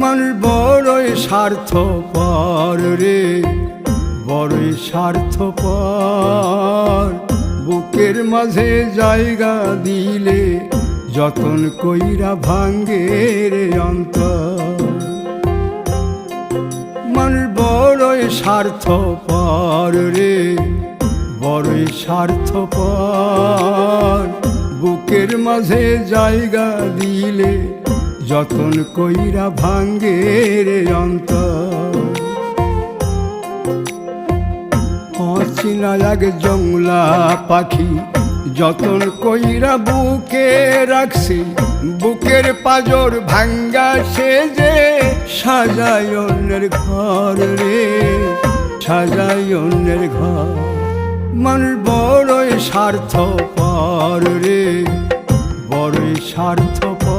মানুষ বড়ই স্বার্থপর রে, বড়ই স্বার্থপর। বুকের মাঝে জায়গা দিলে যতন কইরা ভাঙ্গে রে অন্তর। মানুষ বড়ই স্বার্থপর রে, বড়ই স্বার্থপর। বুকের মাঝে জায়গা দিলে যতন কইরা ভাঙ্গে রে অন্তর। অচিনা এক জংলা পাখি যতন কইরা বুকে রাখছি, বুকের পাজর ভাঙ্গা সে যে সাজায় অন্যের ঘর রে, সাজায় অন্যের ঘর। মানুষ বড়ই স্বার্থপর রে, বড়ই স্বার্থপর।